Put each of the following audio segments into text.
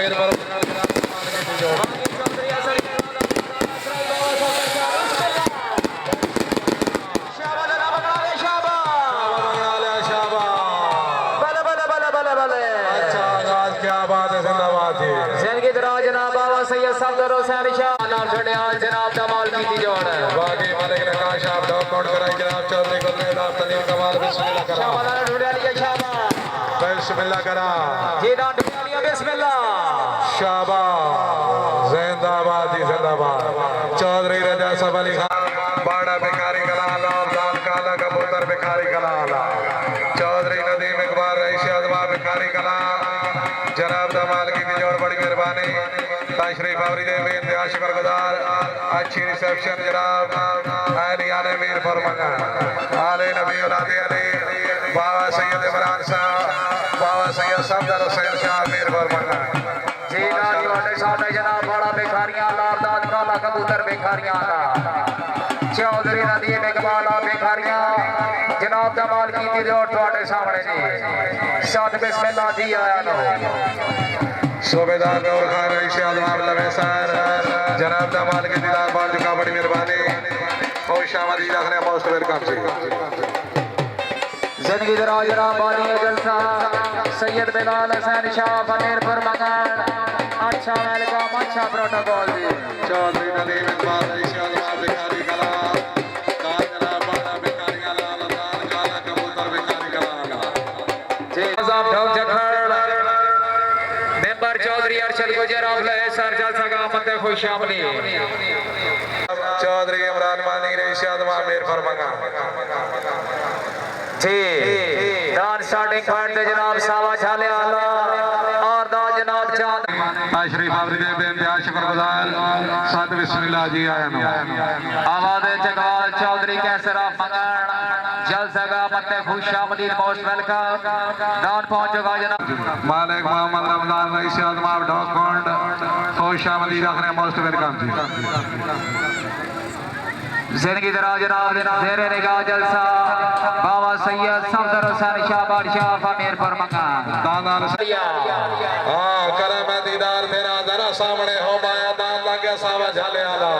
मेर पर जनाब कमाल की जोड़ बाकी मालिक ने कहा शाबाश डॉग काउंट कराई जनाब चौधरी को जनाब तलीम कमाल बिस्मिल्लाह करा शाबाश ढूंढिया शाबाश बिस्मिल्लाह करा जी ना ढूंढिया बिस्मिल्लाह शाबाश जिंदाबाद जी जिंदाबाद चौधरी रजा सब अली खान बाड़ा भिखारी कलाल दान काला कबूतर भिखारी कलाल चौधरी नदीम इकबाल रईस अजमा भिखारी कलाल जनाब दमाल की जोड़ बड़ी मेहरबानी तशरीफ आवरी देवी इंतहा शुक्रगुजार अच्छी रिसेप्शन जनाब अली आले मीर फरमाना आले नबी औलादे अली बाबा सैयद इमरान साहब बाबा सैयद सफदर हुसैन शाह मीर फरमाना जी ना जी वाले साहब जनाब बड़ा भिखारियां लादात काला कबूतर भिखारियां का चौधरी नदीम इकबाल भिखारियां जनाब दमाल की जोड़ ਤੁਹਾਡੇ सामने जी साथ बिस्मिल्लाह जी आया नो सूबेदार नूर खान रईस आजम लवेसर जनाब दमाल के दिलार बाल का बड़ी मेहरबानी खुश आमदीद रखने मोस्ट वेलकम जी जिंदगी दराज राबानी जलसा सैयद बिलाल हुसैन शाह फतेहपुर मकान अच्छा वेलकम अच्छा प्रोटोकॉल जी चौधरी नदीम इकबाल रईस आजम भिखारी कला दान जनाब बाड़ा भिखारी लाल दान काला कबूतर भिखारी कला जी साहब ढोक जखड़ मेंबर चौधरी अरशद गुजर अफले सर जलसा का मत खुश आमदी चौधरी इमरान मानी रईस आजम मीर फरमाना जी दान स्टार्टिंग पॉइंट पे जनाब सावा छाले आला और दा जनाब चांद तशरीफ आवरी दे इंतहा शुक्रगुजार साथ बिस्मिल्लाह जी आया नो आवाज़ जगवाल चौधरी कैसर ऑफ मंगन जलसा का मत खुश आमदीद मोस्ट वेलकम दान पहुंचेगा जनाब मालिक मोहम्मद रमजान रईस आजम डॉग काउंट खुश आमदीद रखने मोस्ट वेलकम जी जिंदगी दराज जनाब जेरे निगाह जलसा बाबा सैयद सफदर हुसैन शाह बादशाह फतेहपुर मकान दान हाँ करे मैं दीदार तेरा जरा सामने हो माया दान लगे सावा झाले आला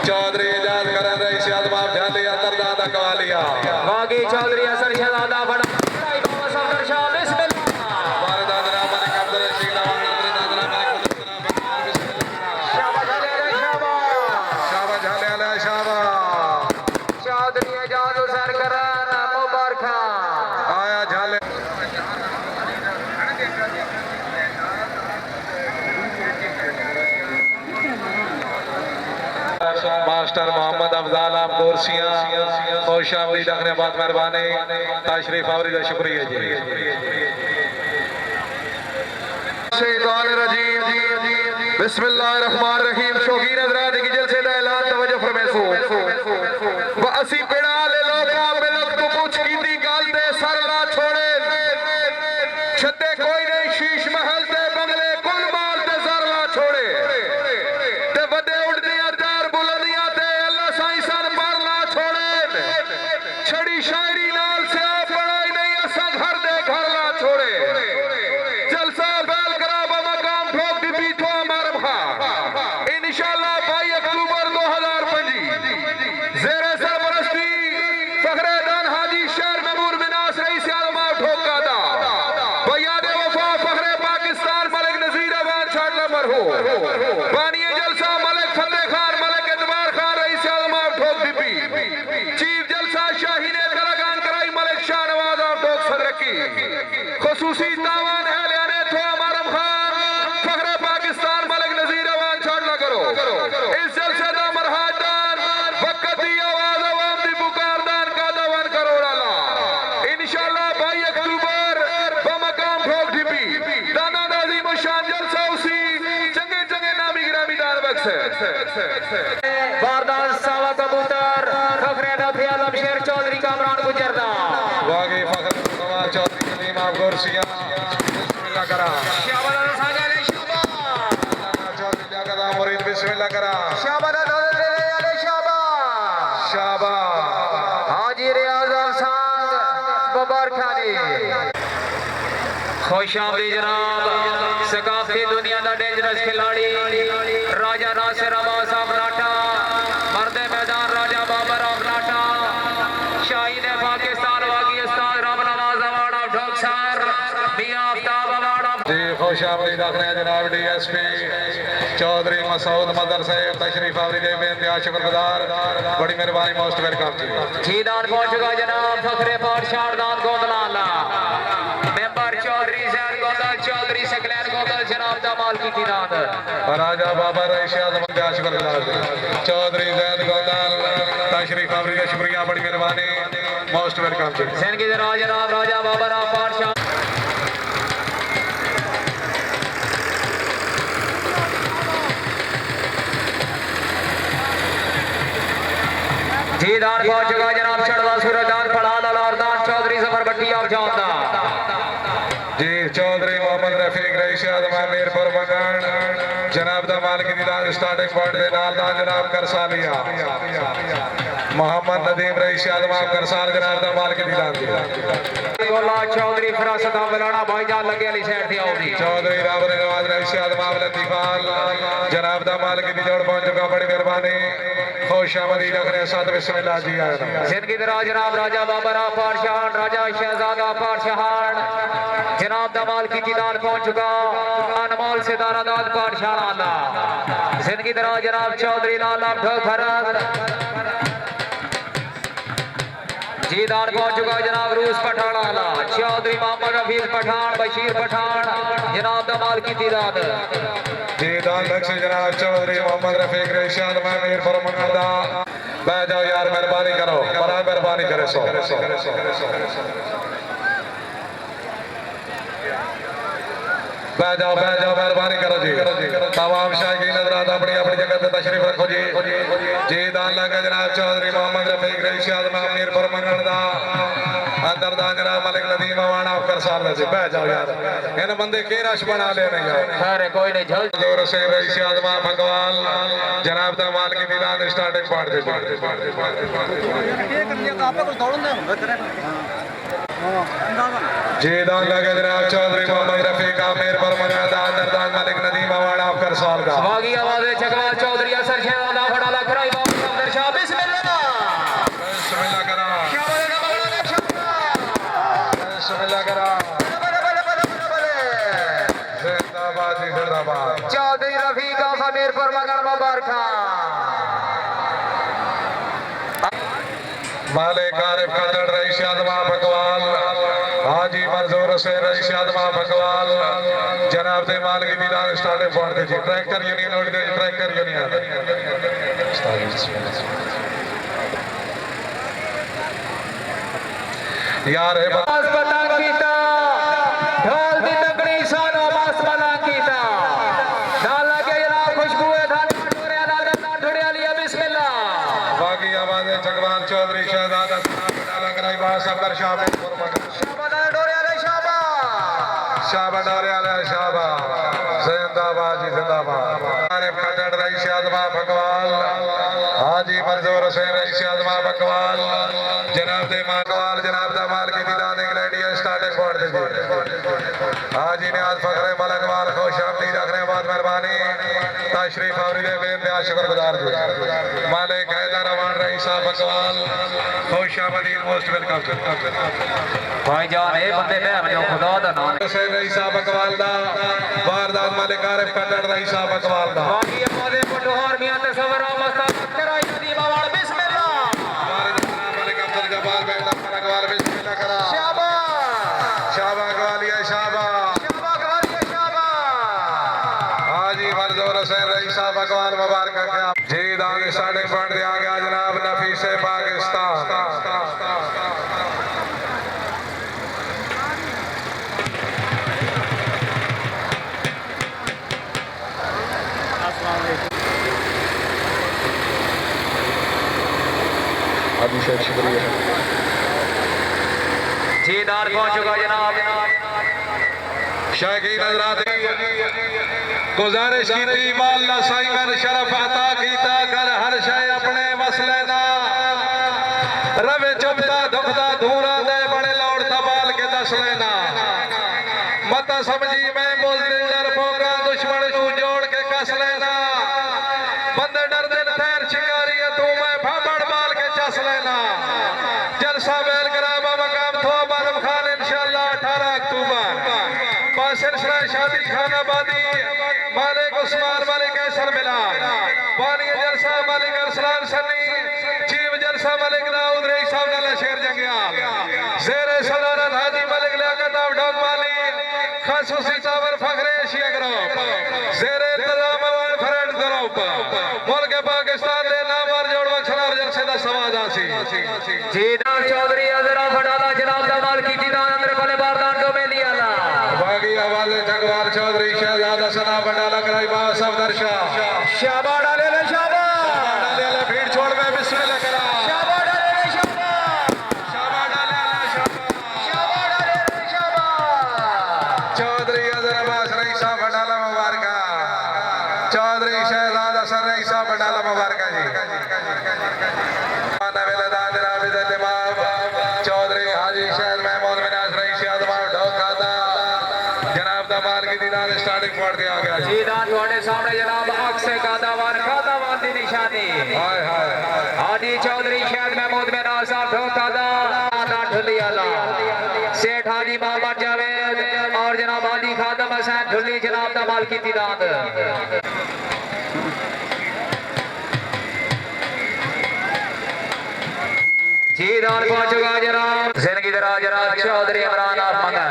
चौधरी इजाज करे रईस आजम झाले अंदर दादा कवालिया बागी चौधरी असर शहजादा बड़ा बाबा सफदर शाह बिस्मिल्लाह हमारे दादा मलिक अब्दुल रशीद हमारे दादा मलिक शाबाश अली शाबाश शाबाश झाले आला शाबाश चौधरी इजाज हुसैन करन मुबारक आया झाले मास्टर मोहम्मद अफजाल आप गोरसियां खुश आमदीद रखने बहुत मेहरबानी तशरीफ आवरी का शुक्रिया जी बिस्मिल्लाहिर्रहमानिर्रहीम शौकीन हज़रात की जलसे दा ऐलान तवज्जो फरमाइसो व असी पेड़ा ले लोका मिलक तो कुछ कीती गल ते सर ना छोड़े छते कोई नहीं शीश महल ते बंगले कुल माल ते सर ना छोड़े ते वडे उड़दियां चार बुलंदियां ते अल्लाह साईं सन पर ना छोड़े छड़ी शायरी नाल से पढ़ाई नहीं असा घर दे घर ना छोड़े जलसा बैल करा मकाम ठोक दी पीठो मारम खा इंशाअल्लाह 22 अक्टूबर 2025 जेरे सरपरस्ती फखरेदान हाजी शहर महमूद मिनास रईस आजम ठोका दा भैया दे वफा फखरे पाकिस्तान मलिक नजीर अवान छाड़ नंबर हो बानिए जलसा मलिक फतेह खान मलिक एतबार खान रईस आजम ठोक दी चीफ जलसा शाही ने करागान कराई मलिक शाह नवाज ठोक सदरकी खुसूसी तावान है लियाने थो मारम खान फखरे पाकिस्तान मलिक नजीर अवान छाड़ ना करो इस जलसे दा मरहाजदान वक्त दी आवाज अवाम दी पुकारदान का दवन करोड़ आला इंशाअल्लाह 22 अक्टूबर बमकाम ठोक ढिपी दाना नाजी मुशान जलसा उसी चंगे चंगे नामी गिरामी दान बख्श बारदान सावा कबूतर फखरे नफी आलम शेर चौधरी कामरान गुजरदा वागे फखर नवाज चौधरी नदीम आप गोरसियां बिस्मिल्लाह करा शाबाश साजा ने शाबाश चौधरी जगदा मुरीद बिस्मिल्लाह करा शाबाश अली शाबाश शाबाश हाजी रियाज सांग मुबारक जी खुश आमदी जनाब सकाफती दुनिया का डेंजरस खिलाड़ी राजा नासिर अब्बास साहब नाटा मर्दे मैदान राजा बाबर ऑफ नाटा शाहीन पाकिस्तान वागी उस्ताद राम नवाज अवार्ड ऑफ ढोलसर मियां आफ्ताब अवार्ड ऑफ जी खुश आमदीद आखने जनाब डीएसपी चौधरी मसूद मदर साहब तशरीफ आवरी दे बेनतहा शुक्रगुजार बड़ी मेहरबानी मोस्ट वेलकम जी जीदान पहुंच चुका जनाब फखरे पातशाह दान गोदलाला मेंबर चौधरी जैद गोदल चौधरी सकलैन गोदल जनाब दा माल की दाद राजा बाबर इशाद बेनतहा शुक्रगुजार चौधरी जैद गोदल तशरीफ आवरी दे शुक्रिया बड़ी मेहरबानी मोस्ट वेलकम जी जिनकी जनाब राजा बाबर ऑफ पातशाह जीदान पहुंच चुका जनाब चढ़वा सूरजदान फड़ाल अलारदान चौधरी जफर भट्टी ऑफ जामदा जी चौधरी मोहम्मद रफीक रईशाद मीरपुर मकान जनाब दा मालिक दीदान स्टार्टिंग पॉइंट दे नाल दा जनाब करसालिया मोहम्मद नदीम रईशाद करसाल जनाब दा मालिक दीदान गोला चौधरी फरासत मौलाना भाईजान लगे वाली साइड से आओ जी चौधरी रावर नवाज रईशाद लतीफाल जनाब दा मालिक दी जोड़ पहुंच चुका बड़ी मेहरबानी खुश आमदीद अखरे साथ बिस्मिल्लाह जी आया जिनकी जनाब राजा बाबर ऑफ पातशाह राजा शहजादा पातशाह जनाब दमाल की दीदान पहुंच चुका अनमोल सितारा दाद पातशाह आला जिनकी जनाब चौधरी लाल ठोकर जीदान पहुंच चुका जनाब रूस पठान आला चौधरी मोहम्मद हफीज पठान बशीर पठान जनाब दमाल की दीदान जीदान बख्श जनाब चौधरी मोहम्मद रफीक रईशाद मीरपुर मकान बैठ जाओ यार मेहरबानी करो बड़ा मेहरबानी करे सो बैठ जाओ मेहरबानी करो जी तमाम शायकीन हज़रात अपनी अपनी जगह पे तशरीफ रखो जी जीदान लगा जनाब चौधरी मोहम्मद रफीक रईशाद मीरपुर मकान अंदर दा जनाब मलिक नदीम अवार्ड ऑफ करसाल जी बैठ जाओ यार इन बंदे के रश बना ले नहीं यार अरे कोई नहीं झल जोर से रईशाद भगवान जनाब दा माल की दीदान स्टार्टिंग पॉइंट दे जीदान लगे जनाब चौधरी मोहम्मद रफीक मीरपुर मकान अंदर दा मलिक नदीम अवार्ड ऑफ करसाल का बागी आवाज चकवाल चौधरी असर शहजादा फड़ाला कराई बाबू अंदर शाह बिस्मिल्लाह करा बिस्मिल्लाह करा जिंदाबाद जिंदाबाद चौधरी रफीक ऑफ मीरपुर मकान मुबारक मालिक आरिफ खदड़ रईशाद भगवान हाजी मंजूर हुसैन रईशाद भगवान जनाब दे माल की दीदान starting point G tractor union और ट्रैक्टर यूनियन यार है मास पतंग कीता ढोल दी तकड़ी सानो मास पतंग कीता डाल लगे जनाब खुशबू है धान डोरे नाल ढोड़े वाली बिस्मिल्लाह बाकी आवाज जगवान चौधरी शहजादा लंगराई बास अब्दुल शाह शाबाद डोरे वाले शाबाद शाबाद डोरे शाबा जिंदाबाद जी जिंदाबाद आरिफ खदड़ रईशाद भगवान हाजी मंजूर हुसैन रईशाद भगवान जनाब दे माल जनाब दा माल की दीदान इंग्लैंड स्टार्टिंग पॉइंट दे हाजी नियाज फखरे मलक वाल खुश आमदीद आखने बाद मेहरबानी तशरीफ आवरी दे बेनतहा शुक्रगुजार जी मालिक हैदर अवान रईसा भगवान खुश आमदीद मोस्ट वेलकम भाईजान ए बंदे मैं जो खुदा दा नाम हुसैन रईसा भगवान दा वारदात मालिक आरिफ खदड़ रईसा भगवान दा बाकी अपने पटोहर मियां तसव्वुर मस्ता कराई नदीम अवार्ड बिस्मिल्लाह मालिक अब्दुल जब्बार बेटा मलकवाल बिस्मिल्लाह करा शाबाश शाबाश वालिया शाबाश हाजी मंजूर हुसैन रईसा भगवान मुबारक क्या जी दान स्टार्टिंग पॉइंट दिया गया जनाब नफीस पाकिस्तान हाजी शेख शुक्रिया जीदार पहुंच चुका जनाब शायकीन हज़रात गुजारिश की थी मौला साइमन शरफ अता कीता कर हर शय अपने मसले ना रवे चुपता दुखदा धूरा दे बड़े लौट तबाल के दस लेना बंदा समझी मैं बोल दिल डर फोका दुश्मन को जोड़ के कस लेना बंदे डर दिल थैर शिकारी है तू मैं फाबड़ बाल के चस लेना जलसा बैल कराबा मकाम थो मालूम खान इंशाल्लाह 18 अक्टूबर सिलसिला शादी खानाबादी मालिक उस्मान मालिक ऐसर मिला वाली जलसा मालिक अरसलान सन्नी चीफ जलसा मालिक दाऊद रईस साहब नाला शेर जंगिया शेर सदारत हाजी मालिक लियाकत ऑफ डॉग मालिक खसूसी टावर फखरे एशिया ग्रुप शेर इंतजाम अवार्ड फ्रेंड ग्रुप मुल्क पाकिस्तान दे नामवर जोड़ वक्सलार जलसे दा समाज आसी जीना चौधरी अजरा फटाला जनाब दा माल की दीदान अंदर कोले बारदान को में लिया ला बागी आवाज जगवार चौधरी शहजादा सना बंडाला कराई बा सफदर शाह शाबा डाले ले शाबा डाले ले भीड़ छोड़ में बिस्मिल्लाह करा शाबा डाले ले शाबा शाबा डाले ले शाबा डाले ले शाबा चौधरी अजर अब्बास रईसा बंडाला मुबारक चौधरी शहजादा सर रईसा बंडाला मुबारक जी नवेलदान जनाब इज्जत इमाम चौधरी हाजी शहर महमूद मिनाज रईसी आदमाव ढोकादा जनाब दा माल की दीदार स्टार्टिंग पॉइंट दिया गया जी जीदान थोड़े सामने जनाब अक्से कादावान दी निशानी हाय हाय हाजी चौधरी शहर महमूद मिनाज साहब ढोकादा ढुलियाला सेठ हाजी मोहम्मद जावेद और जनाब हाजी खादम हसैन ढुली जनाब दा माल की दीदार जीदान पहुंच चुका जनाब जिंदगी दराज जनाब चौधरी इमरान आप मंगा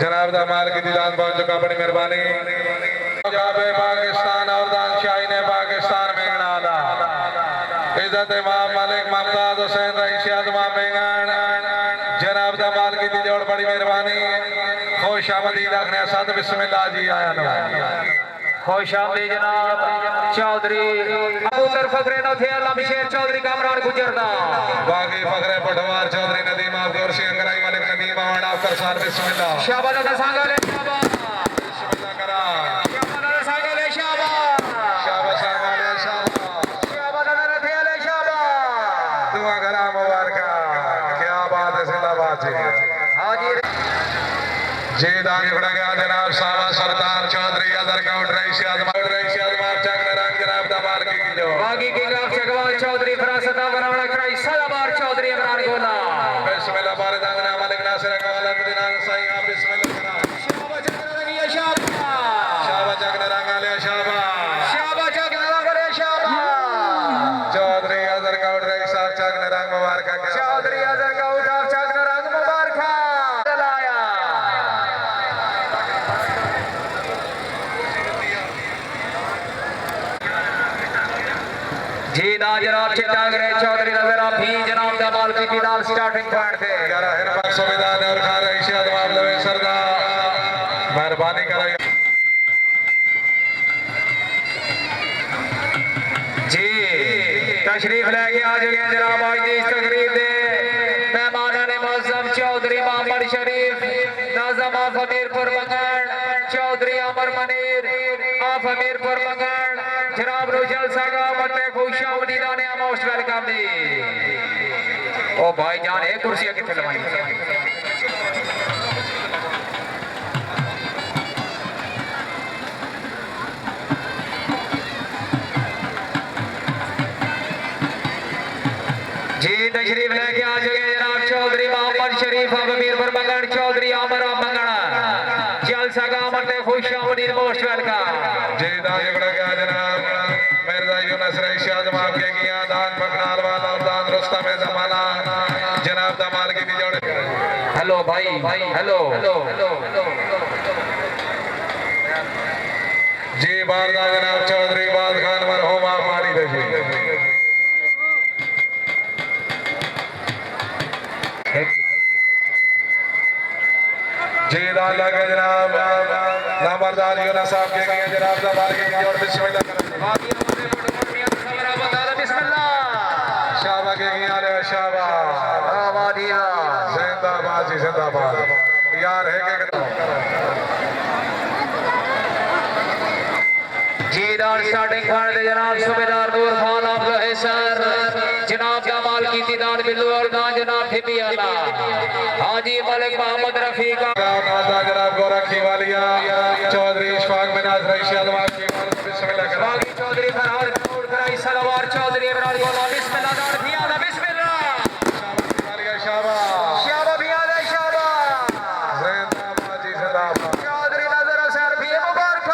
जनाब दा माल की दीदान पहुंच चुका बड़ी मेहरबानी पाकिस्तान और दानशाही ने पाकिस्तान में गणाला इज्जत इमाम मालिक मुमताज हुसैन रईसी आदमा मेंगन जनाब दा माल की दी जोड़ बड़ी मेहरबानी खुश आमदीद आखने साथ बिस्मिल्लाह जी आया नो खुश आमदी जनाब चौधरी कबूतर फकरे नौथे अल्लाह शेर चौधरी कामरान गुजरदा बागी फकरे पटवार चौधरी नदीम आपगौर सिंह अंगराई मालिक नदीम आवान आपकर साथ बिस्मिल्लाह शाबाश दा सांगले शाबाश बिस्मिल्लाह करा शाबाश दा सांगले शाबाश शाबाश सांगले शाबाश शाबाश दा रथेले शाबाश दुआ करा मुबारक क्या बात है जिंदाबाद जी हाजी जी दान जुड़ा गया जनाब सावा सरदार चौधरी अदर काउंट रईसी आदमा चक रंग जनाब दा माल की दिलो बागी की गाफ चकवाल चौधरी फरासत वरावड़ा कराई सलाबार चौधरी इमरान गोला बिस्मिल्लाह बारे दाना मालिक नासिर कवाल अंदरिनान साईं आप बिस्मिल्लाह करा शाबाश चक रंगिया शाबाश शाबाश चक रंग आले शाबाश शाबाश चक रंग शाबाश चौधरी अदर काउंट रईसा चक रंग मुबारक चौधरी अदर काउंट ऑफ चक रंग मुबारक चलाया जी दा जनाब चिट्टा गरे चौधरी नजर आप ही जनाब दा माल की दीदार स्टार्टिंग पॉइंट थे 11 हिरबा सुबेदार और खान रईसी आदमा लवे सरदार मेहरबानी करा जी तशरीफ लेके आ चुके जनाब आज की इस तकरीब दे मेहमान ने मौसम चौधरी मोहम्मद शरीफ नाजम ऑफ अमीरपुर मंगल चौधरी अमर मनीर ऑफ अमीरपुर मंगल जनाब रुजल सागा मते खुशा मदीना ने मोस्ट वेलकम दी ओ भाई जान एक कुर्सी किथे लवाई जी तशरीफ लेके आ चुके जनाब चौधरी मोहम्मद शरीफ ऑफ अमीरपुर मंगल चौधरी अमर मंगल जलसा का मते खुशा मदीना मोस्ट वेलकम जी दान जुड़ा गया जनाब मिर्जा यूनुस रईसी आदमा आपके किया दान पकड़ाल वाला दान रुस्ता में जमाना जनाब दा माल की दी जोड़ हेलो भाई हेलो जी बारदा जनाब चौधरी बाद खान मरहूम आप मारी दे जी दान लगे जनाब नंबरदार यूनुस साहब के किया जनाब दा माल की दी जोड़ बिस्मिल्लाह शाबा के किया ले शाबा जिंदाबाद जी जिंदाबाद यार है के जी दान स्टार्टिंग पॉइंट दे जनाब सुबेदार नूर खान ऑफ सर जनाब जमाल की तीदार बिल्लू और दान जनाब फिबी अला हाजी मलिक मोहम्मद रफीक जनाब गोरखी वालिया चौधरी इशफाक मिनाज रईस अल्लाह की बिस्मिल्लाह बागी चौधरी फरहाद कौर कराई सलवार चौधरी इमरान गोला बिस्मिल्लाह दान फियादा बिस्मिल्लाह वालिया शाबाश शाबा फियादा शाबा जिंदाबाद जी जिंदाबाद चौधरी नजर हुसैन भी मुबारक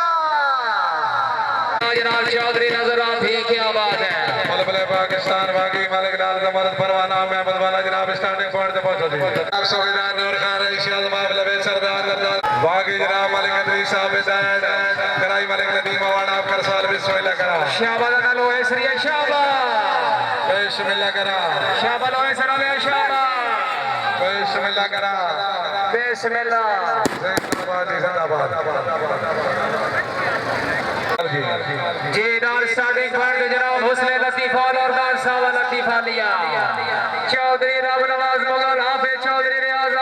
जनाब चौधरी नजर भी क्या बात है बलबले पाकिस्तान बागी मालिक लाल जमानत परवाना महमूद वाला जनाब स्टार्टिंग पॉइंट पे पहुंच गए आप सुबेदार नूर खान रईस अल्लाह बलबे सरदार नजर बागी जनाब मालिक अदरी साहब साइड कराई मालिक नदीम वाड़ा आप कर साल बिस्मिल्लाह करा शाबाद नलो एसरिया शाबा बिस्मिल्लाह करा शाबा लो एसरा शाबा बिस्मिल्लाह करा बिस्मिल्लाह जिंदाबाद जी जिंदाबाद जी दार स्टार्टिंग पॉइंट जनाब हुस्ने लतीफा और दार सावा लतीफा लिया चौधरी रब नवाज मुगल हाफिज चौधरी रियाज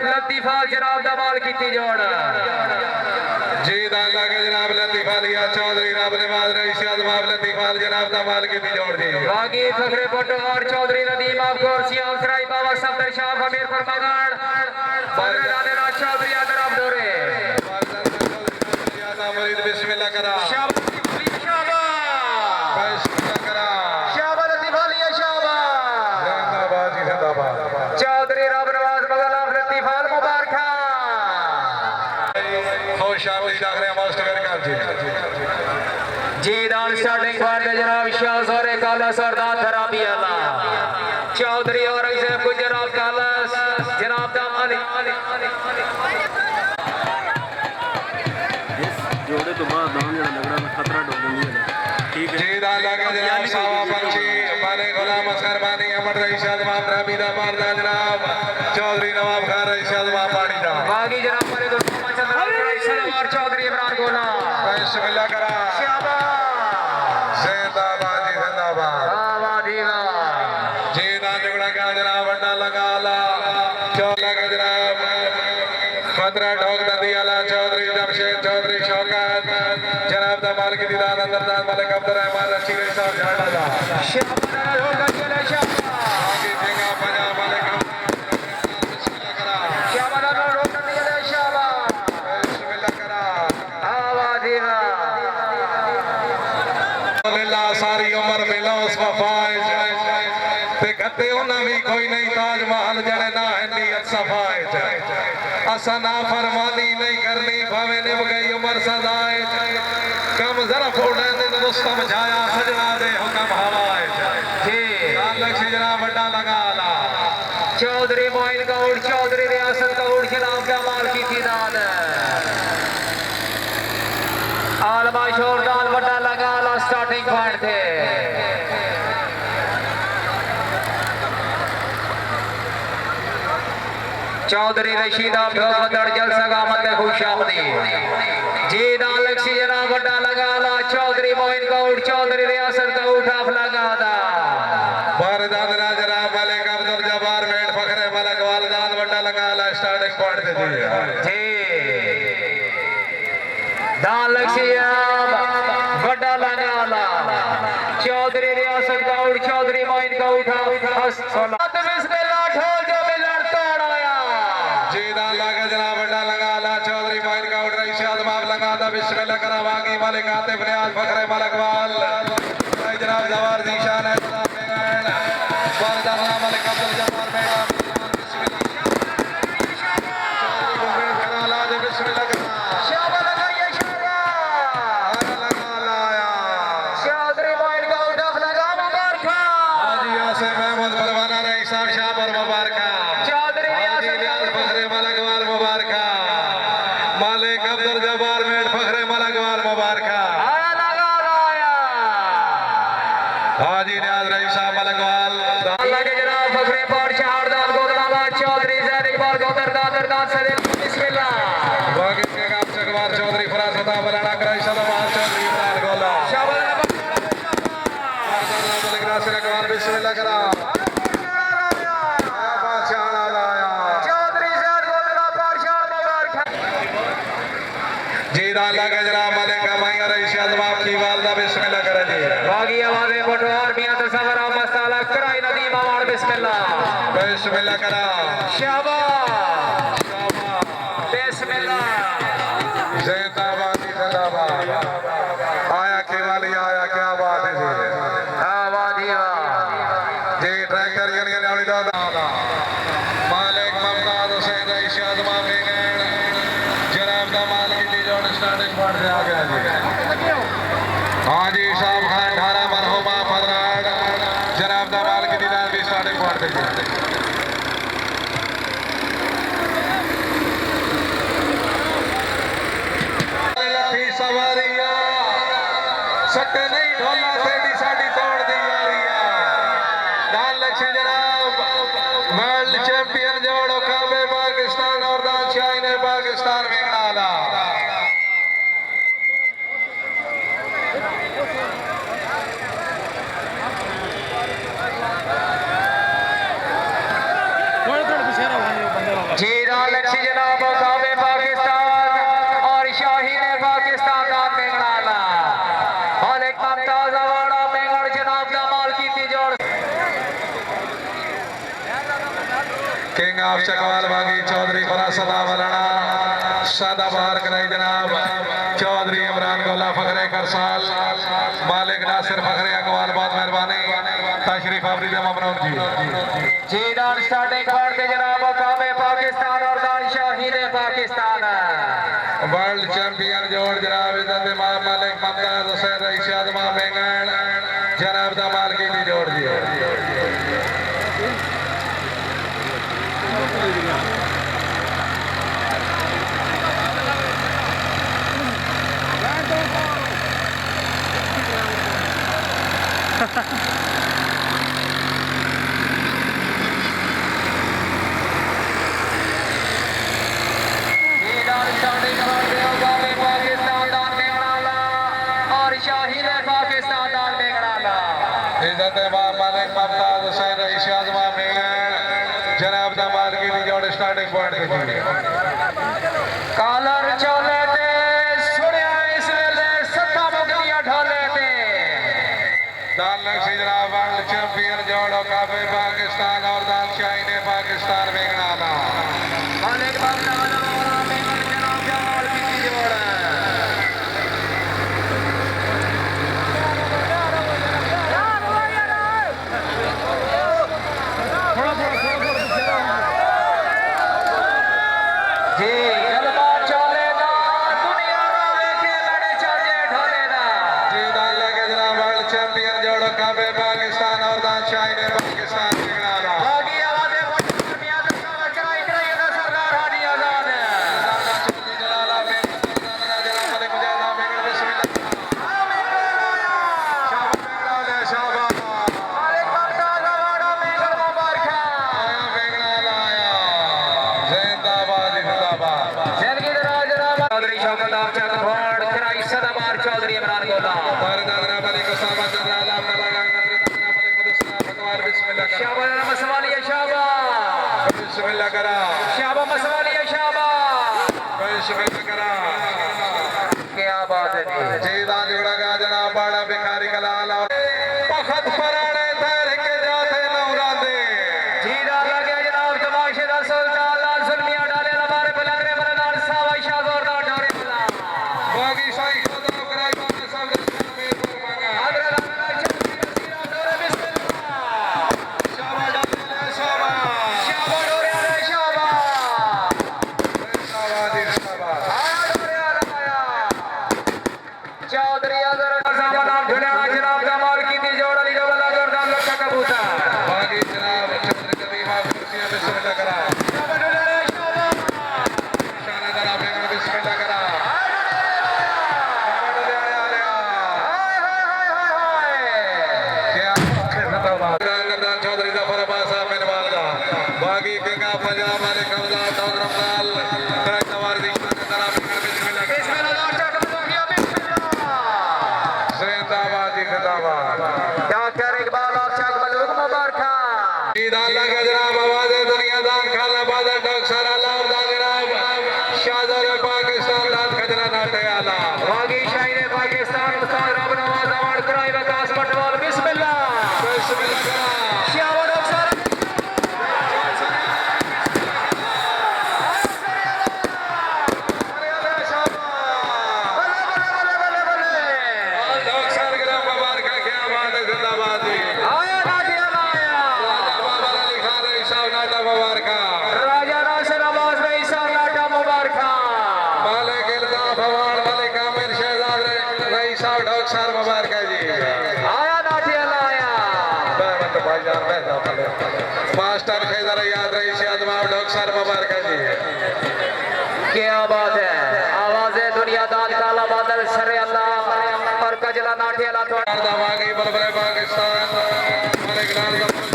लतीफा जनाब दमाल की जोड़ जी दाला के जनाब लतीफा लिया चौधरी रब नवाज रईस अल्लाह लतीफा जनाब दमाल की जोड़ दी बागी फखरे पट्टो और चौधरी नदीम आपको सियाम सराय बाबा सफदर शाह हमीरपुर मगाड़ बदर दाने राज चौधरी अदर आप दौरे बिस्मिल्लाह करा शाबा बिस्मिल्लाह करा शाबा लतीफा लिया शाबा जिंदाबाद जी जिंदाबाद चौधरी रब नवाज मुगल हाफिज लतीफा मुबारक खुश आमदीद आखिर मोस्ट वेलकम जी जी दान स्टार्टिंग पॉइंट जनाब शाह जोरे काला सरदार थराबी अल्लाह चौधरी औरंगजेब गुजरात कालस जनाब दामन जोड़े तो बाद दाम जरा लग रहा है खतरा डोल गई है ठीक है जी दाला के जनाब सावा पंछी माले गुलाम असगर मानी अमर रईस अल्लाह राबीदा मारदा जनाब चौधरी नवाब खान रईस अल्लाह पानी दा बागी जनाब पर और चौधरी इमरान गोला बिस्मिल्लाह करा शाबाश जिंदाबाद जी जिंदाबाद आवादीवा जी ना जुगड़ा का जनाब वड्डा लगा ला चौला का जनाब खतरा ढोक नदी आला चौधरी जमशेद चौधरी शौकत जनाब दमाल की दीदार अंदरदार मलिक अब्दुल रहमान रशीद साहब झाड़ा दा शाबाश होगा चले शाबाश आगे देगा बजा मलिक बिस्मिल्लाह करा शाबाश रोक दिया शाबाश बिस्मिल्लाह करा आवादीवा अल्लाह सारी उम्र मिलो उस वफाए ते कते उन्हें भी कोई नहीं ताज महल जड़े ना है नियत सफाए असा ना फरमानी नहीं करनी भावे निभ गई उम्र सजाए कम जरा फोड़े दिन रुस्तम छाया सजना दे हुक्म हवाए जी लक्ष्य जनाब बड़ा लगा ला चौधरी मोइन गौड़ चौधरी रियासत गौड़ जनाब जमाल की तीदान आलमा शोरदान बड़ा लगा ला स्टार्टिंग पॉइंट थे चौधरी रशीद अब्दुल जलसा गामत खुशामदी जी दान लक्ष्य जनाब बड़ा लगा ला चौधरी मोइन गौड़ चौधरी रियासत गौड़ ठाफ लगा दा बारदान जनाब मलिक अब्दुल जब्बार मेट फखरे मलक वालदान बड़ा लगा ला स्टार्टिंग पॉइंट पे जी दान लक्ष्य बड़ा लगा ला चौधरी रियासत गौड़ चौधरी मोइन गौड़ ठाफ बिस्मिल्लाह ढोल जो मिलर तोड़ाया जी दान लगा जनाब बड़ा लगा ला चौधरी मोइन गौड़ रईस अल्लाह लगा दा बिस्मिल्लाह करा वागी मालिक आतिफ रियाज फखरे मलक वाल जनाब जवार जीशान है बारदान मलिक अब्दुल जब्बार मेट बिस्मिल्लाह करा शाबाश लगाइए शाबाश लगा लाया चौधरी मोइन गौड़ ठाफ लगा मुबारक हाजी यासे महमूद परवाना रईस साहब शाह पर मुबारक चौधरी हाजी लियाज फखरे मलक वाल मुबारक मालिक अब्दुल जब्बार मेट फखरे मलक वाल मुबारक आया लगा लाया हाजी नियाज रईस साहब मलक वाल अल्लाह के जनाब फखरे पौड़ शहारदान गोदनाबाद चौधरी जैन इकबाल गौदर दादर दाद सदर बिस्मिल्लाह बागी के गांव चकवार चौधरी फराज सदा बलाना कराई सलाम चौधरी इमरान गोला शाबाश मलिक नासिर अकबर बिस्मिल्लाह करा बादशाह लाया चौधरी जैन गोदनाबाद शहर मुबारक जी दान लगा जनाब मलिक माइया रईस अल्लाह की वालदा बिस्मिल्लाह करा जी बागी आवाज़ें बटवार मियां तसव्वुर मसाला कराई बिस्मिल्लाह करा शाबाश बिस्मिल्लाह जिंदाबाद जिंदाबाद आया केवाली आया क्या बात है हाँ वाह जी वाह जी ट्रैक्टर यूनियन वाली दादा मालिक ममताज हुसैन इशाद मामेगन जनाब दा मालिक की जोड़ स्टार्टिंग पॉइंट से आ गया जी हाँ जी साहब खान ढारा मरहुमा फदराड जनाब दा मालिक की लाल भी स्टार्टिंग पॉइंट से सवारिया सट्टे नहीं ढोला तेरी साड़ी तोड़ दी यारिया दान लक्ष्य जनाब वर्ल्ड चैंपियन जोड़ो काबे पाकिस्तान और दान शाही ने पाकिस्तान में डाला जी दान लक्ष्य जनाब काबे पाकिस्तान और शाही ने पाकिस्तान दान में डाला और एक ममताज अवार्ड में जनाब जमाल की तिजोड़ किंग ऑफ चकवाल बागी चौधरी फरासदा वलना सदाबहार कराई जनाब चौधरी इमरान गोला फखरे करसाल मालिक नासिर फखरे अकवाल बहुत मेहरबानी तशरीफ आवरी ममनून जी दान स्टार्टिंग पॉइंट के जनाब काबे पाकिस्तान और दान शाही ने पाकिस्तान वर्ल्ड चैंपियन जोड़ जनाब इज्जत मालिक ममताज हुसैन इशाद मामेगन जनाब दा मालिक की जोड़ जी और शाही ने पाकिस्तान दान में डाला इज्जत मालिक ममताज हुसैन इशाद मामेगन जनाब दा मालिक की जोड़ स्टार्टिंग पॉइंट पे कालर चोले ते सुनिया इस वेले सत्ता मुगलिया ढोले ते दान लक्ष्य जनाब वर्ल्ड चैंपियन जोड़ो काबे पाकिस्तान और दान शाही ने पाकिस्तान में डाला मालिक ममताज अवार्ड में जनाब जमाल की तिजोड़ जी गलबा चलेगा दुनिया रावे के लड़े चले ढोलेगा जी दान लगे जनाब वर्ल्ड चैंपियन जोड़ो काबे पाकिस्तान और दान शाही ने पाकिस्तान में डाला बागी आवाज़ें दुनिया का समाचार इतना ये सरदार हाजी आजाद है मालिक ममताज अवार्ड में मुबारक जिंदगी दराज जनाब चौधरी शौकत आफचंद भट्ट खराई सदाबहार चौधरी इमरान गोला शाबाश मसवालिया शाबाश बिस्मिल्लाह करा शाबाश मसवालिया शाबाश बिस्मिल्लाह करा क्या बात है जी दान जोड़ा गया जनाब बड़ा भिखारी का लाल और पखत पराने धर के जाते नौरादे जी दान लगे जनाब तमाशे दा सुल्तान लाल सुल्मिया डाले हमारे बुलंदरे बरदार सावा शाहजोर दा ढोरे बागी साईं खुदा कराई बात सब में पर मांगा हजरत चौधरी नसीरा ढोरे बिस्मिल्लाह शाबाश शाबाश शाबाश ढोरे आले शाबाश चौधरी अजहर साहब नाम ढुलियाना जनाब जमाल की तिजोड़ अली डबल अजहर दान लक्का कबूतर बागी जनाब चंद्र कदीमा कुर्सियां बिस्मिल्लाह करा शाना दरा बेगम बिस्मिल्लाह करा क्या गद्दार चौधरी जफर अब्बास साहब मेहरबान का बागी किंग ऑफ पंजाब वाले कब्जा दाऊद रमजान ट्रैक सवार दी दरा बेगम बिस्मिल्लाह करा जिंदाबाद जिंदाबाद ढोक सर मुबारक है जी आया नाठी अल्लाह आया मत भाईजान बैठा पहले मास्टर खैदर याद रही शाद माव ढोक सर मुबारक है जी क्या बात है आवाज़े दुनिया दाद काला बादल सरे अल्लाह और कजला नाठी अल्लाह तो दवागी बलबले पाकिस्तान मालिक लाल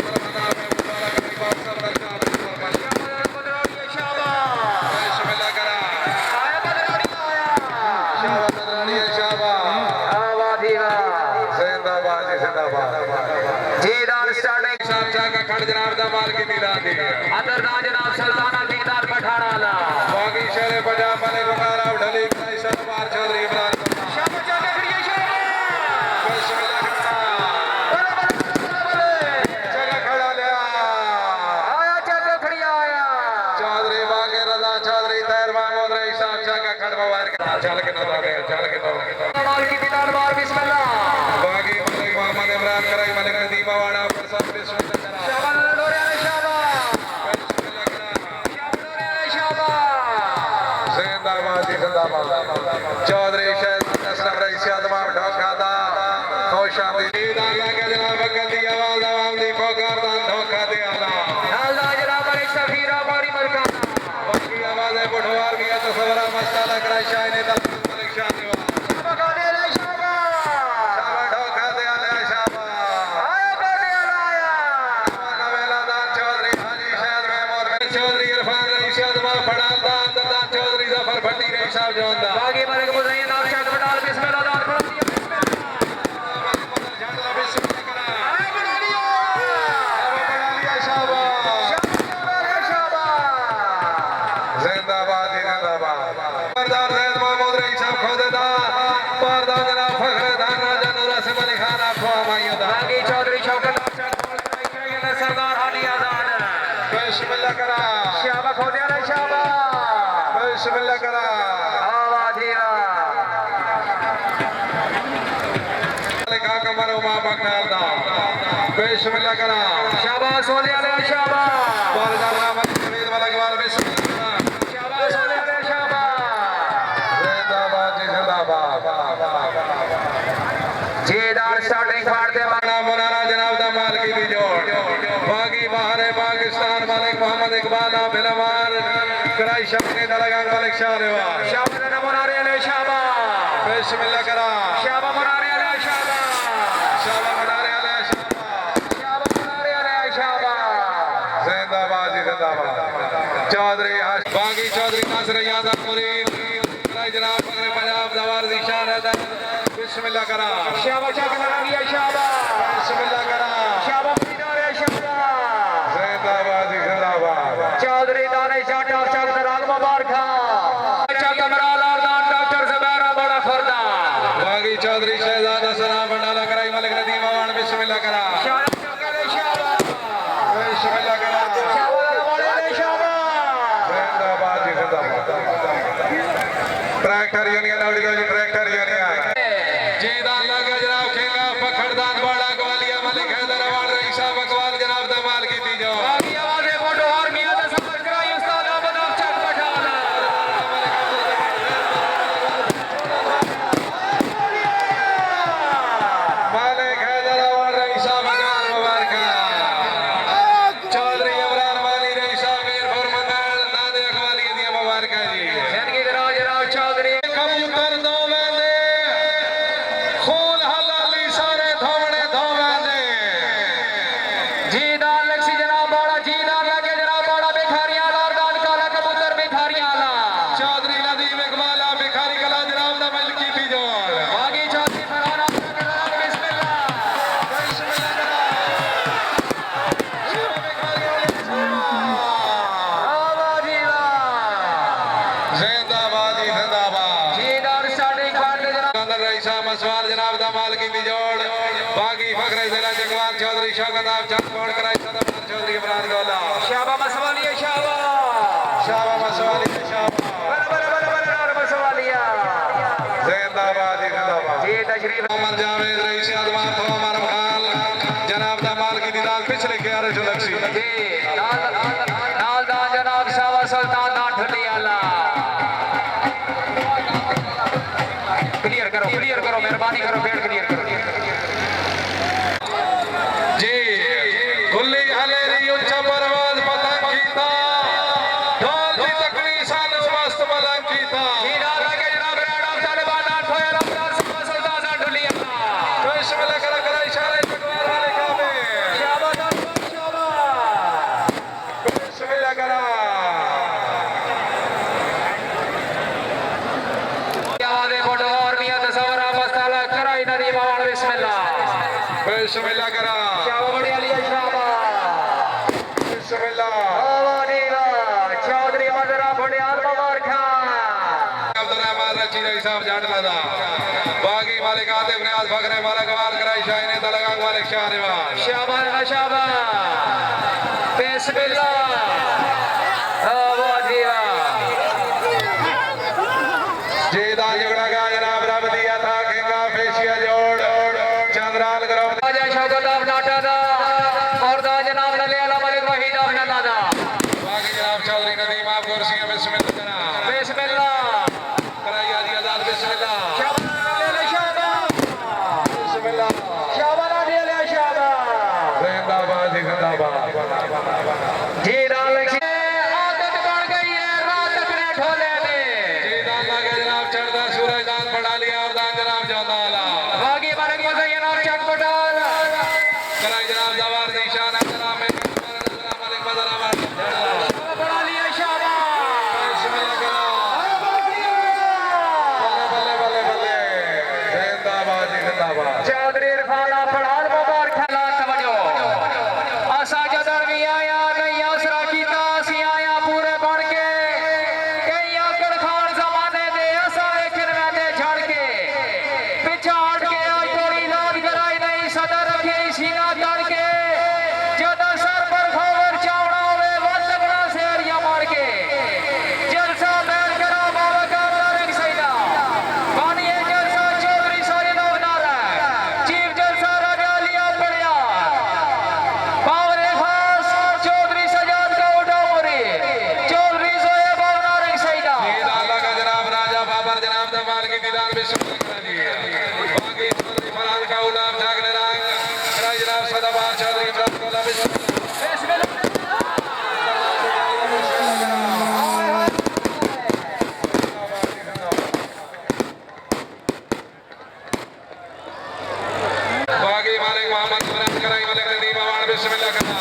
जनाब दमाल की दीदार दी अंदर ना जनाब सुल्ताना दीदार पठाना ला बाकी शेर पंजाब मलिक वकार ढली शर्मार चौधरी इमरान शाबाश जाके खड़िए शाबाश जगह खड़ा लिया आया जाके खड़िया आया चौधरी बागे रजा चौधरी तैर महमूद रही साहब जगह खड़ मुबारक चल के ना दे चल के तो माल की दीदार मार बिस्मिल्लाह बागी मलिक मोहम्मद इमरान कराई मलिक नदीमा वाड़ा पर सब बिस्मिल्लाह शाबाश लोरे ने शाबाश चौधरी शहद असलम रईसी आदमा ढोका दा खुश आमदीद अल्लाह का जनाब अकल दी आवाज आवाम दी पोकार दान धोखा दे अल्लाह अल्लाह जनाब अली सफीरा मारी मरकाना बाकी आवाज है बुढ़वार भी है तो सवरा मस्ताला कराई शाह ने तल मलिक शाह ने बगाने ले शाबाश ढोका दे अल्लाह शाबाश आया बने आया कवेला दान चौधरी हाजी शहद महमूद चौधरी इरफान रईसी आदमा फड़ा दान चौधरी जफर भट्टी रई साहब जोंदा बागी मलिक मुज़य्यन नामशाद बटाल बिस्मिल्लाह दान पढ़ दिया जिंदाबाद जिंदाबाद सरदार जैद महमूद रई साहब खोदेदा परदा जनाब फखर दान राजा नूरा से मलिक खान आपको अमायुदा बागी चौधरी शौकत नामशाद सरदार हादी आजाद बिस्मिल्लाह करा शाबाश खोदिया रे शाबाश बिस्मिल्लाह करा आवाज़िया लिखा कमर उमा बखनाल दा बिस्मिल्लाह करा शाबाश खोदिया रे शाबाश परदा मलिक फरीद मलिक वाल बिस्मिल्लाह शाबाश खोदिया रे शाबाश जिंदाबाद जिंदाबाद जेदार स्टार्टिंग फाड़ दे बड़ा मुनारा जनाब दा माल की भी जोड़ बागी बाहर पाकिस्तान मालिक मोहम्मद इकबाल बिलमार कराई शब्द दलगा मलिक शाहरेवार शाबाश ने मुनारे ले शाबाश बिस्मिल्लाह करा शाबाश मुनारे ले शाबाश शाबा मनारे अले शाबा शाबाश मुनारे ले शाबाश जिंदाबाद जिंदाबाद चौधरी बागी चौधरी नासिर यादव मुरीद कराई जनाब फखरे पंजाब दवार दी शान है बिस्मिल्लाह करा शाबाश जाके लगा दिया शाबाश बिस्मिल्लाह करा शाबाश मुनारे शाबाश जिंदाबाद जिंदाबाद चौधरी दाने चाटा चक राग मुबारक चक कमरालार दान डॉक्टर ज़बैरा बड़ा फरदा बागी चौधरी शहजादा सना बंडाला कराई मलिक नदीम आवान बिस्मिल्लाह करा शाबाश करे शाबाश बिस्मिल्लाह करा शाबाश बोले ले शाबाश जिंदाबाद जिंदाबाद tractor union अवलिगो G tractor union जीदान लगा जनाब खेगा पखड़दान बड़ा ग्वालिया मलिक हैदर अवान रई साहब अकवाल जनाब दमाल की दी जो बाकी आवाज़े फोटो और मियां ने सफर कराई उस्ताद अहमद अफजल पठान मालिक हैदर अवान रई साहब अकवाल मुबारक चौधरी इमरान वाली रई साहब मीरपुर मंगल नादे अकवाल की दी मुबारक जी जिनकी गराज राव चौधरी कबूतर दो वेंदे खून हलाली सारे धोवणे धोवेंदे जीदान लक्ष्मी जनाब बड़ा जीदान लगे जनाब बड़ा भिखारियां लार दान काला कबूतर भिखारियां ला चौधरी नदीम इकबाल भिखारी कला जनाब दा मल की थी जोड़ बागी चौधरी फरहान बिस्मिल्लाह जिंदाबाद जिंदाबाद जीदान स्टार्टिंग फाड़ दे जनाब अंदर रईसा मसवार जनाब दा माल की थी जोड़ बागी फखरे जिला जगवान चौधरी शौकत आप चंद कोण कराई सदर चौधरी इमरान गौला शाबाश मसवालिया शाबाश शाबा मसवाली शाबा बल बल बल बल नार मसवालिया जिंदाबाद जिंदाबाद जी तशरीफ मोहम्मद जावेद रईस आदमान तो हमारा खाल जनाब दा माल की दीदार पिछले के आरे जो लक्सी जी नाल दान जनाब शाबाश सुल्तान दान ठंडी आला क्लियर करो मेहरबानी करो पेड़ क्लियर करो जी गुल्ली हलेरी उच्चा परवाज पतंग कीता ढोल दी तकड़ी सानो मस्त पतंग कीता हीरा लगे जनाब रेड ऑफ तालिबान ठोया रफ्तार सुबह सुल्तान डुलिया बिस्मिल्लाह करा करा इशारे पटवार वाले काबे शाबाश शाबाश बिस्मिल्लाह करा आवाज़ें पटवार मियां तसवरा मस्ताला कराई नदी बावल बिस्मिल्लाह बिस्मिल्लाह करा शाबाश बड़ी अली शाबाश बिस्मिल्लाह आवानीला चौधरी मजरा भड़ियाल मुबारक अब्दुर्रहमान रची रही साहब जान लगा बागी मालिक आतिफ नियाज फखरे मालिक वाल कराई शाहीन तलगांग मालिक शाह निवाज शाबाश शाबाश बिस्मिल्लाह आवानीला जेदा झगड़ा का जनाब रब दिया था किंगा फेशिया जोड़ चंद्राल ग्राम राजा शौकत ऑफ नाटादा और दा जनाब नले अला मलिक वहीद ऑफ नलादा बागी जनाब चौधरी नदीम आप कुर्सी में बिस्मिल्लाह करा बिस्मिल्लाह कराई आजी आजाद बिस्मिल्लाह शाबाश नले शाबाश बिस्मिल्लाह शाबाश नले शाबाश जिंदाबाद जिंदाबाद जी लक्ष्मी आदत बन गई है रात अपने ढोले में जेदा लगे जनाब चढ़दा सूरज दान बढ़ा लिया और दान जनाब जाना आला बागी मलिक मुज़य्यन और चटपटाल कराई जनाब जवार निशान जनाब में मालिक मदर आवाज बड़ा लिया शाबाश बिस्मिल्लाह करा बल्ले बल्ले बल्ले जिंदाबाद जिंदाबाद चौधरी इरफान फड़ाल मुबारक खेला समझो आसा जदर भी आया नहीं आसरा कीता सी आया पूरे बन के कई आकड़ खान जमाने दे आसा लेकिन मैं दे छड़ के पिछाड़ के आज तेरी याद कराई नहीं सदर रखे सीना तड़ के जदा सर पर खबर चावड़ा हुए वक्त बड़ा शेरिया मार के जलसा बैल करा बाबा का रंग सैदा बानिए जलसा चौधरी साजिद अवनारा चीफ जलसा राजा लिया पड़िया पावरे खास चौधरी सजाद का उठा मोरी चौधरी सोएब अवनारा सैदा जेदा लगा जनाब राजा बाबर जनाब दमाल की दीदार बिस्मिल्लाह करा जी बागी चौधरी फरहान का उलाम जागने रंग कराई जनाब सदाबाद चौधरी इमरान कोला बागी मालिक मोहम्मद इमरान कराई मालिक नदीम अवान बिस्मिल्लाह करा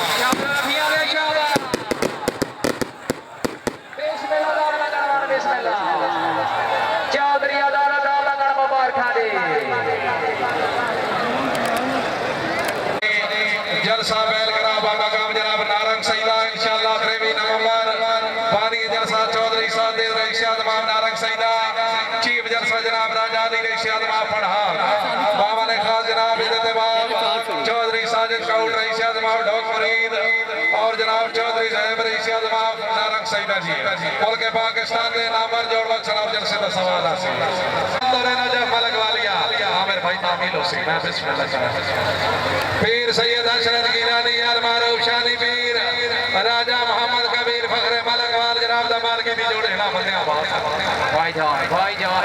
चौधरी अदालत आलंगण मुबारक खाली जलसा बैल करा बाबा काम जनाब नारंग सईदा इंशाअल्लाह प्रेमी नवंबर पानी जलसा चौधरी सादे रईशाद माम नारंग सईदा चीफ जलसा जनाब राजा अली रईशाद माम पढ़ा बाबा ने खास जनाब इज्जत बाब चौधरी साजिद काउल रईशाद माम ढोक मुरीद और जनाब चौधरी साहब रईशाद माम नारंग सईदा जी मुल्क पाकिस्तान के नामवर जोड़ वक्त सलाम जलसे का सवाल हासिल अंदर नजफ मलक वालिया आमिर भाई तामील हुसैन मैं बिस्मिल्लाह करा पीर सैयद अशरफ गिलानी यार मारूफ शानी पीर राजा मोहम्मद कबीर फखरे मलक वाल जनाब दमाल की भी जोड़े ना बंदे भाईजान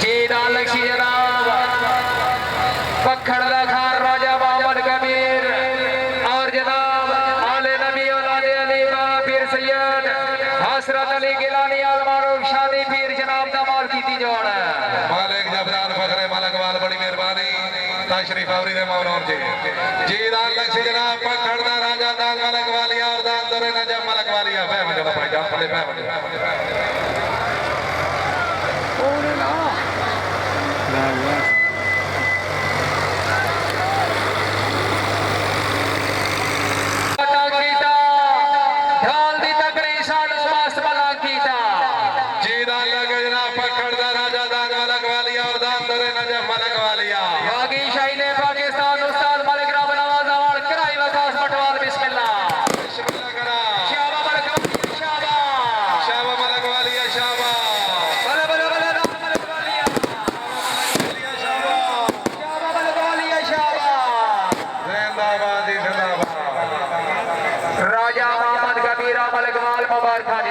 जीदा लक्ष्मी जनाब पखड़ दा खान राजा मोहम्मद कबीर और जनाब आले नबी औलादे अली पीर सैयद हसरत अली गिलानी आल मारूफ शादी पीर जनाब दमाल कीती जोड़ मालिक जबरान फखरे मलक वाल बड़ी मेहरबानी तशरीफ आवरी दे मौलाना जी जी दान लक्ष्मी जनाब पखड़दा राजा दान मलक वालिया और दान दरे नजम मलक वालिया फहम जो भाई जान पड़े फहम ढाल दी तकड़ी सानू मस्त भला कीता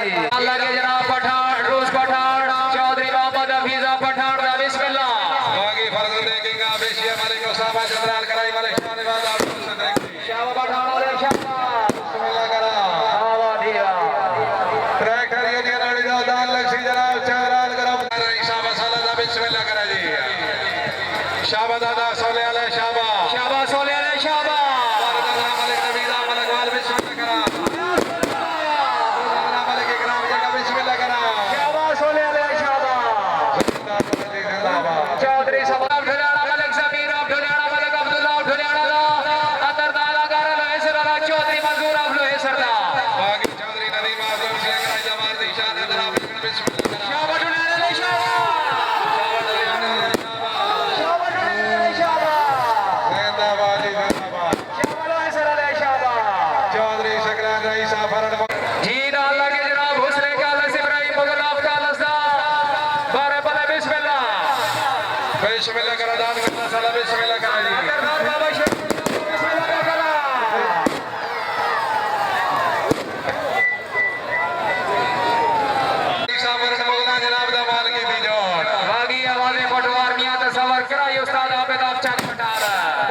जी अल्लाह के जनाब पठान रोज पठान चौधरी मोहम्मद हफीजा पठान दा बिस्मिल्लाह बागी फर्ज देखेगा बेशिया मालिक उसामा चंद्राल कराई मालिक धन्यवाद आप शाबाश पठान वाले शाबाश बिस्मिल्लाह करा आवा दिया ट्रैक्टर यूनियन वाली दा दान लक्ष्मी जनाब चंद्राल करा शाबाश अल्लाह दा बिस्मिल्लाह करा जी शाबाश दादा सोले वाले शाबाश शाबाश सोले वाले शाबाश दादा मालिक नबीदा मालिक वाल बिस्मिल्लाह करा दादा मालिक इकराम का बिस्मिल्लाह करा शाबाश सोले वाले शाबाश चौधरी साहब ढुलियाना मलिक समीर ढुलियाना मलिक अब्दुल्ला ढुलियाना दा अंदर दादा कर लोहे सरदा चौधरी मंजूर आप लोहे सरदा बागी चौधरी नदीम आजम शेख राजा वारदी शान जनाब बिस्मिल्लाह करा शाबाश ढुलियाना ले शाबाश शाबाश जिंदाबाद जिंदाबाद लोहे सरदा ले शाबाश चौधरी शकरान रईसा फरड जी अल्लाह के जनाब हुस्ने का लस इब्राहिम मुगल आफ्ता लसा बारे बले बिस्मिल्लाह बिस्मिल्लाह करा दान करना साला बिस्मिल्लाह करा जी बाबा बिस्मिल्लाह करा रईसा फरड मोगला जनाब दा माल की बीजोड़ बागी आवाज़े पटवार मियां तसव्वुर कराई उस्ताद आबिद अफचक पठार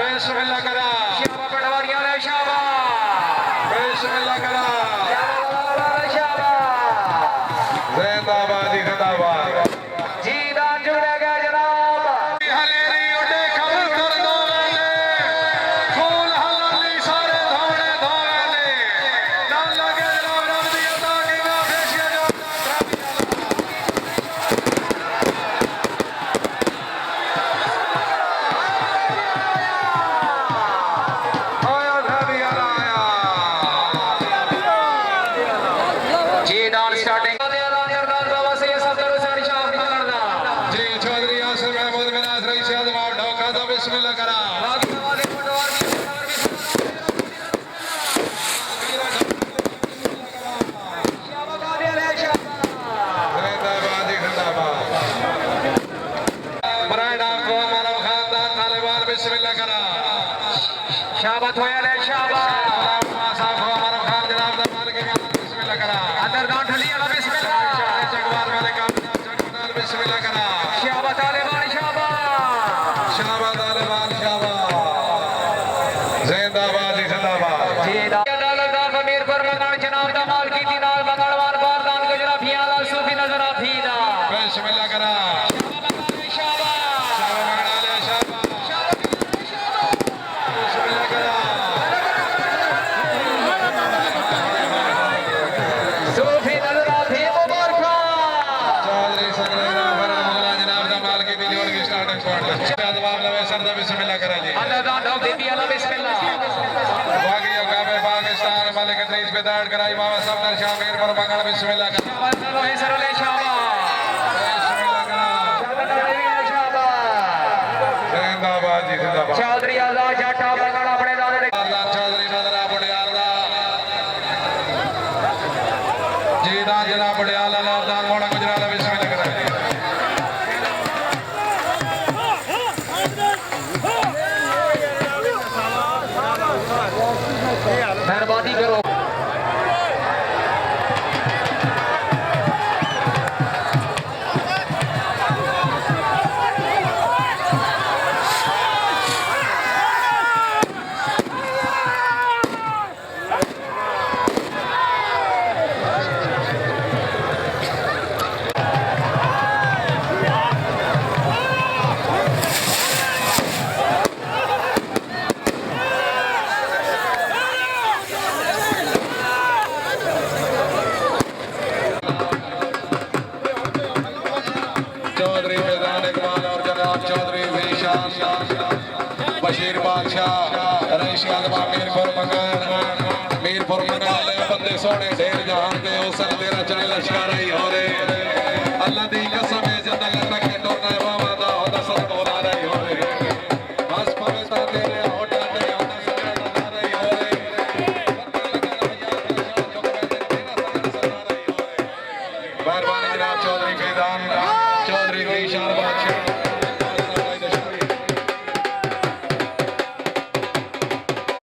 बिस्मिल्लाह करा शाबाश पटवारियां ले शाबाश बिस्मिल्लाह करा शाबाश जिंदाबाद जिंदाबाद जी दान जुड़े गए जनाब हलेरी उड़े खबर कर दो वाले फूल हलाली सारे धोने धोने दान लगे जनाब रब दी अता की ना बेशिया जो आया धरी आया जी दान स्टार्टिंग बाबा से सफदर हुसैन शाह मंगलदा जी चौधरी आसिम महमूद मिनाज रईस आजमा ढोका दा बिस्मिल्लाह करा बागी आवाज़े पटवार शाबाश ले शाबाश जिंदाबाद जिंदाबाद बराए डाक को मानव खानदान तालिबान बिस्मिल्लाह करा शाबाश होया ले शाबाश साहब को मानव खान जनाब दा माल की बिस्मिल्लाह करा अंदर दान ढलियाना बिस्मिल्लाह चकवार वाले काम चकवार बिस्मिल्लाह करा शाबाश तालिबान शाबाश शाबाश तालिबान शाबाश जिंदाबाद जिंदाबाद जी अदालत फमीर पर मंगल जनाब दा माल की दिनाल मंगलवार बारदान गुजरा फियाला सूफी नजर आफीदा बिस्मिल्लाह करा शाबाश शाबाश मंगलाले शाबाश बिस्मिल्लाह करा सूफी नजर आफी मुबारक चौधरी सकलेरा फरद मोगला जनाब दा माल की बिजोड़ की स्टार्टिंग पॉइंट जवाब लवे सरदा बिस्मिल्लाह करा जी अंदर दान ढोक दीदी अल्लाह बिस्मिल्लाह बाकी काबे पाकिस्तान मालिक तेईस पे दाड़ कराई बाबा सफदर शामिर पर मंगल बिस्मिल्लाह करा शाबाश लोहे सरले शाबाश बिस्मिल्लाह करा शाबाश जिंदाबाद जी जिंदाबाद चौधरी आजाद जाटा मंगल अपने दादे दे अल्लाह चौधरी नजरा बुढ़ियाल दा जी दा जनाब बुढ़ियाल अल्लाह दान मोड़ा गुजराल बिस्मिल्लाह करा मेहरबानी करो चौधरी फैजान इकबाल और जनाब चौधरी ज़ीशान बशीर बादशाह रईस आजमा मीरपुर मंगल वाले बंदे सोने ढेर जहान के उसन तेरा चले लश्कर ही हो रे अल्लाह दी कसम है जन्नत लग के टोना बाबा दा होदा सब बोला रही हो रे बस पवित्र तेरे होटल दे होदा सब बोला रही हो रे मेहरबानी जनाब चौधरी फैजान